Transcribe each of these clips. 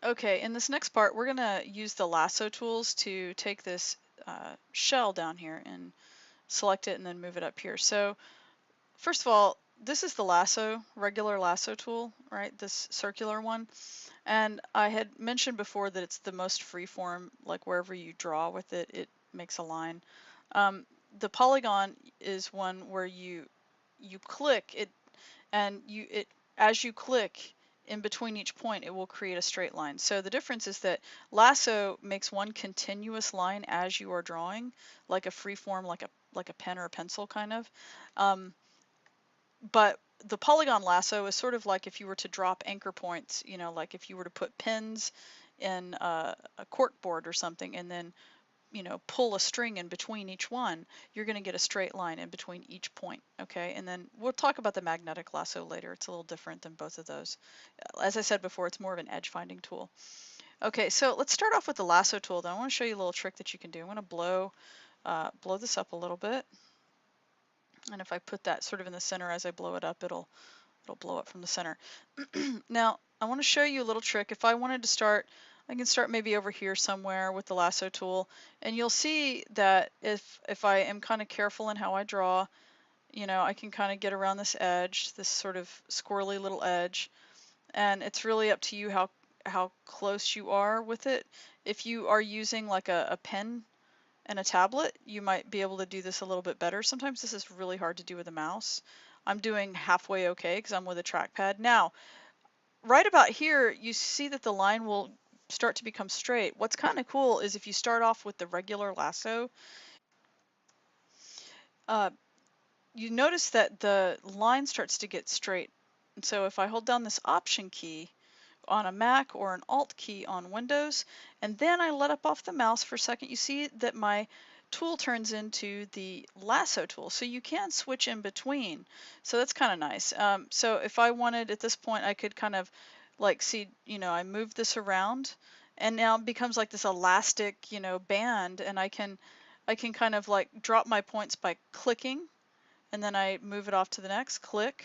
Okay, in this next part, we're going to use the lasso tools to take this shell down here and select it and then move it up here. So first of all, this is the regular lasso tool, right? This circular one. And I had mentioned before that it's the most freeform, like wherever you draw with it, it makes a line. Um, the polygon is one where you click it, and as you click in between each point, it will create a straight line. So the difference is that lasso makes one continuous line as you are drawing, like a free form, like a pen or a pencil kind of. Um, but the polygon lasso is sort of like if you were to drop anchor points, like if you were to put pins in a cork board or something, and then pull a string in between each one, you're going to get a straight line in between each point. Okay, and then we'll talk about the magnetic lasso later. It's a little different than both of those. As I said before, it's more of an edge finding tool. Okay, so let's start off with the lasso tool. Then I want to show you a little trick that you can do. I'm going to blow this up a little bit, and if I put that sort of in the center as I blow it up, it'll blow up from the center. Now, I want to show you a little trick. If I wanted to start, I can start maybe over here somewhere with the lasso tool, and you'll see that if I am kind of careful in how I draw, I can kind of get around this edge, this sort of squirrely little edge, and it's really up to you how close you are with it. If you are using like a pen and a tablet, you might be able to do this a little bit better. Sometimes this is really hard to do with a mouse. I'm doing halfway okay because I'm with a trackpad. Now, right about here, you see that the line will start to become straight. What's kind of cool is if you start off with the regular lasso, uh, you notice that the line starts to get straight. And so if I hold down this Option key on a Mac or an Alt key on Windows, and then I let up off the mouse for a second, you see that my tool turns into the lasso tool. So you can switch in between. So that's kind of nice. So if I wanted at this point, I could kind of like see, I move this around, and now it becomes like this elastic, band, and I can kind of like drop my points by clicking, and then I move it off to the next, click,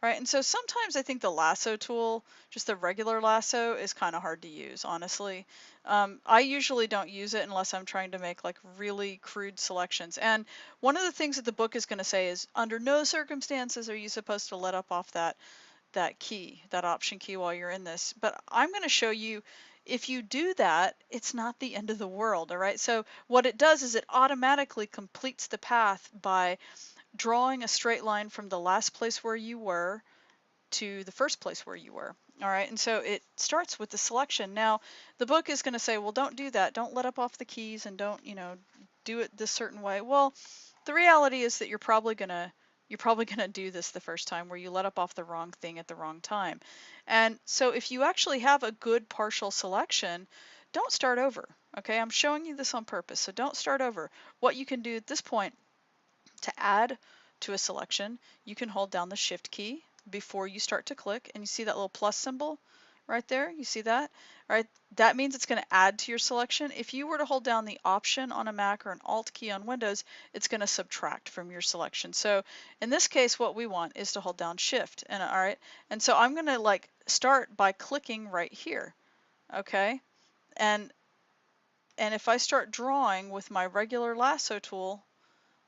right? And so sometimes I think the lasso tool, just the regular lasso, is kind of hard to use, honestly. I usually don't use it unless I'm trying to make like really crude selections. And one of the things that the book is going to say is under no circumstances are you supposed to let up off that key, that Option key, while you're in this. But I'm going to show you, if you do that, it's not the end of the world, all right? So what it does is it automatically completes the path by drawing a straight line from the last place where you were to the first place where you were. All right, and so it starts with the selection. Now, the book is going to say, well, don't do that. Don't let up off the keys and don't, do it this certain way. Well, the reality is that you're probably gonna do this the first time, where you let up off the wrong thing at the wrong time. And so if you actually have a good partial selection, don't start over. Okay, I'm showing you this on purpose, so don't start over. What you can do at this point to add to a selection, you can hold down the Shift key before you start to click, and you see that little plus symbol right there? You see that? All right, that means it's going to add to your selection. If you were to hold down the Option on a Mac or an Alt key on Windows, it's going to subtract from your selection. So in this case, what we want is to hold down Shift. And all right, and so I'm going to like start by clicking right here. Okay, and if I start drawing with my regular lasso tool,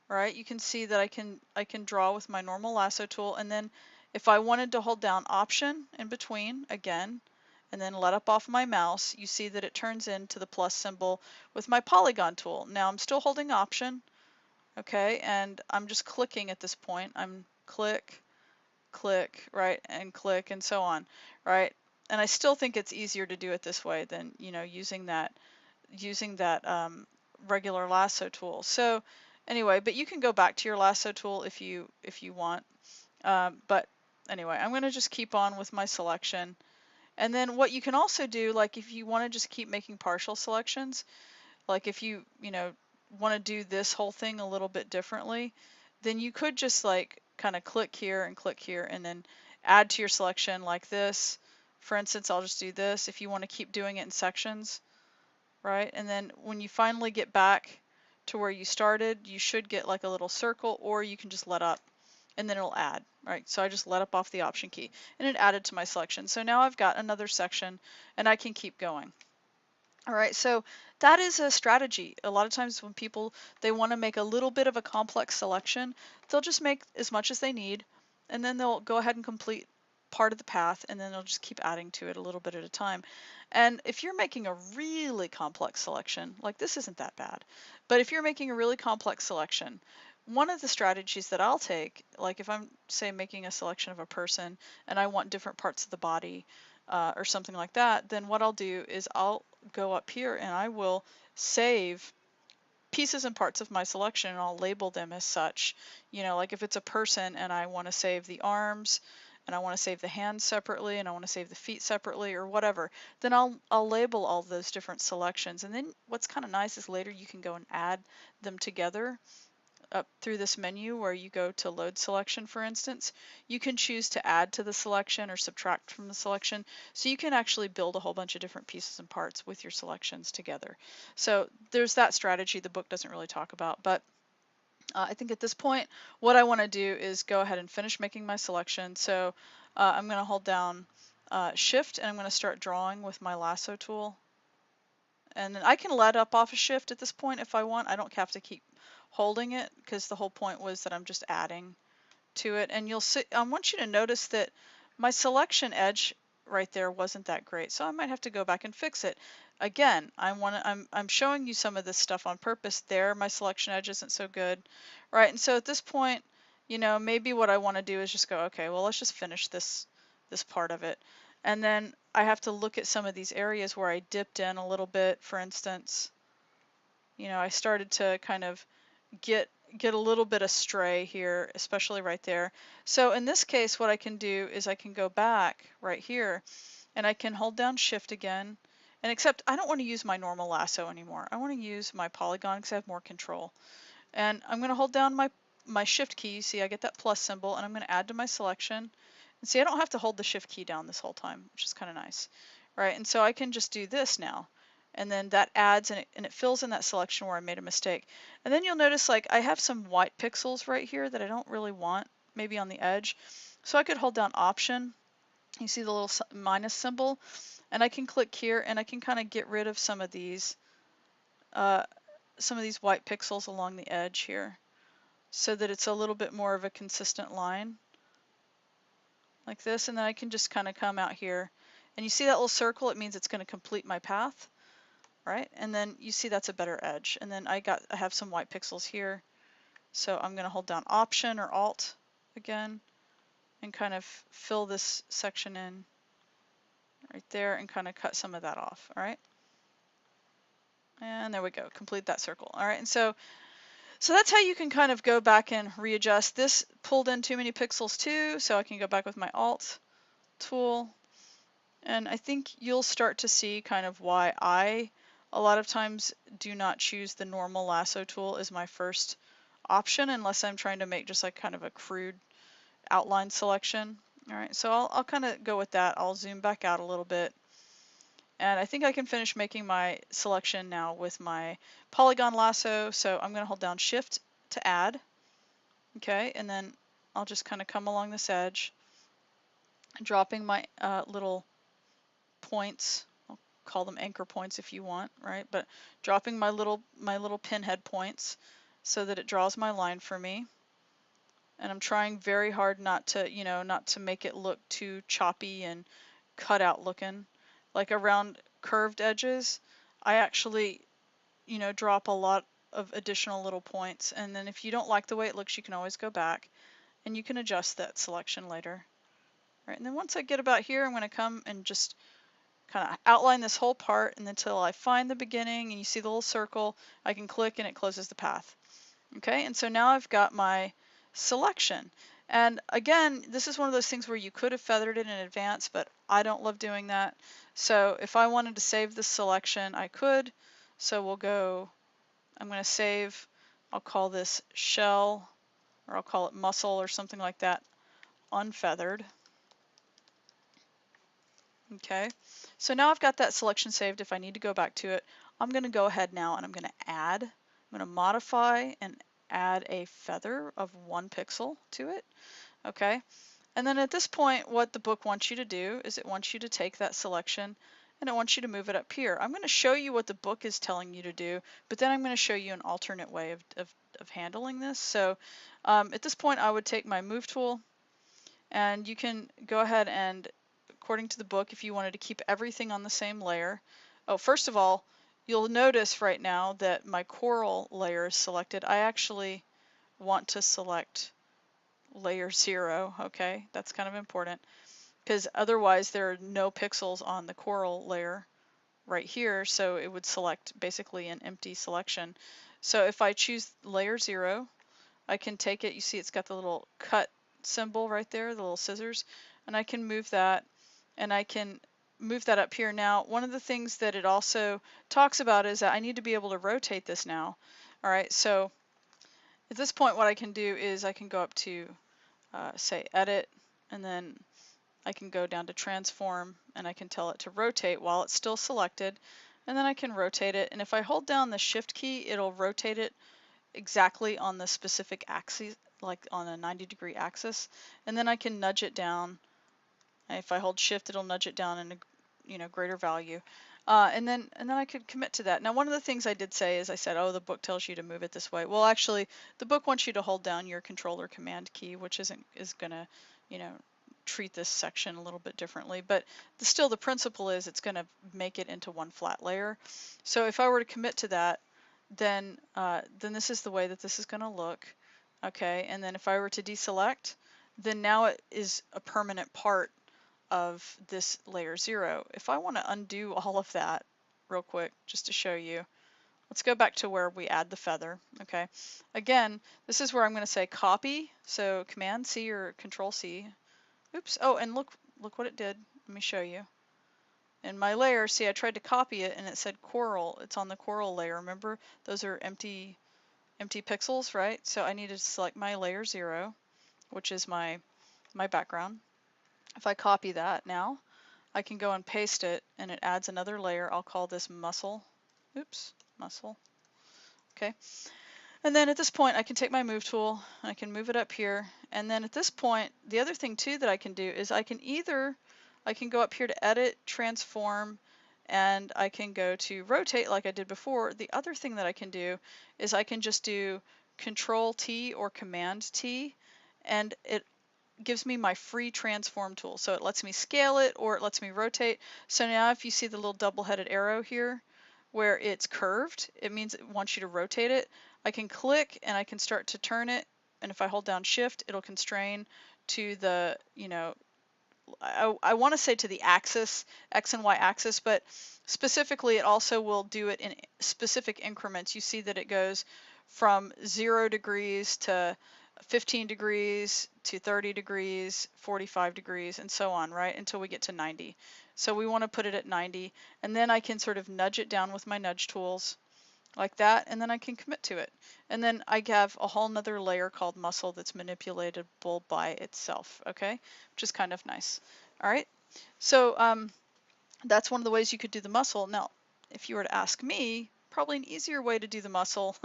right, you can see that I can draw with my normal lasso tool, and then if I wanted to hold down Option in between again and then let up off my mouse, you see that it turns into the plus symbol with my polygon tool. Now I'm still holding Option, okay, and I'm just clicking at this point. I'm click, click, right, and click, and so on, right? And I still think it's easier to do it this way than using that regular lasso tool. So anyway, but you can go back to your lasso tool if you want. But anyway, I'm going to just keep on with my selection. And then what you can also do, like if you want to just keep making partial selections, like if you want to do this whole thing a little bit differently, then you could just like kind of click here and then add to your selection like this. For instance, I'll just do this if you want to keep doing it in sections, right? And then when you finally get back to where you started, you should get like a little circle, or you can just let up and then it'll add, right? So I just let up off the Option key, and it added to my selection. So now I've got another section, and I can keep going. All right, so that is a strategy. A lot of times when people, they want to make a little bit of a complex selection, they'll just make as much as they need, and then they'll go ahead and complete part of the path, and then they'll just keep adding to it a little bit at a time. And if you're making a really complex selection, like this isn't that bad, but if you're making a really complex selection, one of the strategies that I'll take, like if I'm, say, making a selection of a person and I want different parts of the body, or something like that, then what I'll do is I'll go up here and I will save pieces and parts of my selection, and I'll label them as such. You know, like if it's a person and I want to save the arms, and I want to save the hands separately, and I want to save the feet separately, or whatever, then I'll label all those different selections. And then what's kind of nice is later you can go and add them together up through this menu where you go to load selection, for instance. You can choose to add to the selection or subtract from the selection, so you can actually build a whole bunch of different pieces and parts with your selections together. So there's that strategy the book doesn't really talk about, but I think at this point what I want to do is go ahead and finish making my selection. So I'm going to hold down Shift, and I'm going to start drawing with my lasso tool. And then I can let up off a Shift at this point if I want. I don't have to keep holding it, because the whole point was that I'm just adding to it. And you'll see, I want you to notice that my selection edge right there wasn't that great, so I might have to go back and fix it. Again, I'm showing you some of this stuff on purpose. There, my selection edge isn't so good, right? And so at this point, you know, maybe what I want to do is just go, okay, well, let's just finish this part of it. And then I have to look at some of these areas where I dipped in a little bit. For instance, you know, I started to kind of get a little bit astray here, especially right there. So in this case, what I can do is I can go back right here, and I can hold down Shift again. And except I don't want to use my normal lasso anymore. I want to use my polygon because I have more control. And I'm going to hold down my Shift key. See, I get that plus symbol, and I'm going to add to my selection. And see, I don't have to hold the Shift key down this whole time, which is kind of nice, right? And so I can just do this now, and then that adds, and it fills in that selection where I made a mistake. And then you'll notice, like, I have some white pixels right here that I don't really want, maybe on the edge. So I could hold down Option. You see the little minus symbol, and I can click here, and I can kind of get rid of some of these white pixels along the edge here, so that it's a little bit more of a consistent line like this. And then I can just kind of come out here, and you see that little circle, it means it's going to complete my path, right? And then you see that's a better edge. And then I have some white pixels here, so I'm going to hold down Option or Alt again and kind of fill this section in right there and kind of cut some of that off. All right, and there we go, complete that circle. All right, and so that's how you can kind of go back and readjust. This pulled in too many pixels too, so I can go back with my Alt tool, and I think you'll start to see kind of why I a lot of times do not choose the normal lasso tool as my first option unless I'm trying to make just like kind of a crude outline selection. All right, so I'll kind of go with that. I'll zoom back out a little bit. And I think I can finish making my selection now with my polygon lasso. So I'm going to hold down Shift to add. Okay, and then I'll just kind of come along this edge, dropping my little points. I'll call them anchor points if you want, right? But dropping my little pinhead points so that it draws my line for me. And I'm trying very hard not to, you know, not to make it look too choppy and cut out looking. Like around curved edges, I actually, you know, drop a lot of additional little points. And then if you don't like the way it looks, you can always go back and you can adjust that selection later. Right, and then once I get about here, I'm going to come and just kind of outline this whole part, and until I find the beginning and you see the little circle, I can click and it closes the path. Okay, and so now I've got my selection. And again, this is one of those things where you could have feathered it in advance, but I don't love doing that. So if I wanted to save this selection, I could. So we'll go, I'm going to save, I'll call this shell, or I'll call it muscle or something like that, unfeathered. Okay, so now I've got that selection saved. If I need to go back to it, I'm going to go ahead now and I'm going to add, I'm going to modify and add a feather of 1 pixel to it, okay? And then at this point, what the book wants you to do is it wants you to take that selection and it wants you to move it up here. I'm going to show you what the book is telling you to do, but then I'm going to show you an alternate way of handling this. So at this point, I would take my move tool, and you can go ahead and, according to the book, if you wanted to keep everything on the same layer. Oh, first of all, you'll notice right now that my coral layer is selected. I actually want to select layer 0, okay? That's kind of important because otherwise there are no pixels on the coral layer right here, so it would select basically an empty selection. So if I choose layer 0, I can take it, you see it's got the little cut symbol right there, the little scissors, and I can move that, and I can move that up here. Now, one of the things that it also talks about is that I need to be able to rotate this now. All right, so at this point what I can do is I can go up to say edit, and then I can go down to transform, and I can tell it to rotate while it's still selected, and then I can rotate it, and if I hold down the shift key, it'll rotate it exactly on the specific axis, like on a 90-degree axis, and then I can nudge it down. If I hold shift, it'll nudge it down in a greater value. And then I could commit to that. Now, one of the things I did say is I said, oh, the book tells you to move it this way. Well, actually, the book wants you to hold down your control or command key, which is gonna, treat this section a little bit differently. But still, the principle is it's gonna make it into one flat layer. So if I were to commit to that, then this is the way that this is gonna look. Okay, and then if I were to deselect, then now it is a permanent part of this layer 0. If I want to undo all of that real quick, just to show you, let's go back to where we add the feather. Okay, again, this is where I'm going to say copy, so Command C or Control C. Oops, oh, and look what it did. Let me show you. In my layer, see, I tried to copy it and it said coral. It's on the coral layer. Remember, those are empty pixels, right? So I need to select my layer 0, which is my background. If I copy that now, I can go and paste it, and it adds another layer. I'll call this muscle. Oops, muscle. Okay. And then at this point, I can take my move tool, and I can move it up here. And then at this point, the other thing too that I can do is I can go up here to edit, transform, and I can go to rotate like I did before. The other thing that I can do is I can just do Control T or Command T, and it gives me my free transform tool. So it lets me scale it or it lets me rotate. So now if you see the little double-headed arrow here where it's curved, it means it wants you to rotate it. I can click and I can start to turn it, and if I hold down shift, it'll constrain to the, I want to say to the axis, X and Y axis, but specifically it also will do it in specific increments. You see that it goes from 0 degrees to 15 degrees to 30 degrees, 45 degrees, and so on, right, until we get to 90. So we want to put it at 90, and then I can sort of nudge it down with my nudge tools like that, and then I can commit to it. And then I have a whole nother layer called muscle that's manipulatable by itself, okay, which is kind of nice. All right, so that's one of the ways you could do the muscle. Now, if you were to ask me, probably an easier way to do the muscle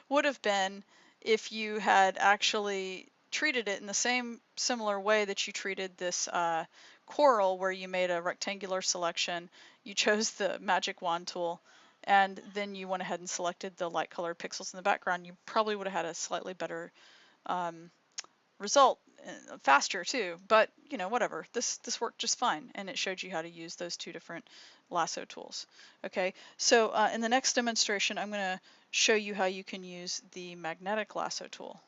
would have been if you had actually treated it in the same similar way that you treated this coral, where you made a rectangular selection, you chose the magic wand tool, and then you went ahead and selected the light colored pixels in the background. You probably would have had a slightly better result, faster too, but whatever, this worked just fine, and it showed you how to use those two different lasso tools. Okay, so in the next demonstration I'm going to show you how you can use the magnetic lasso tool.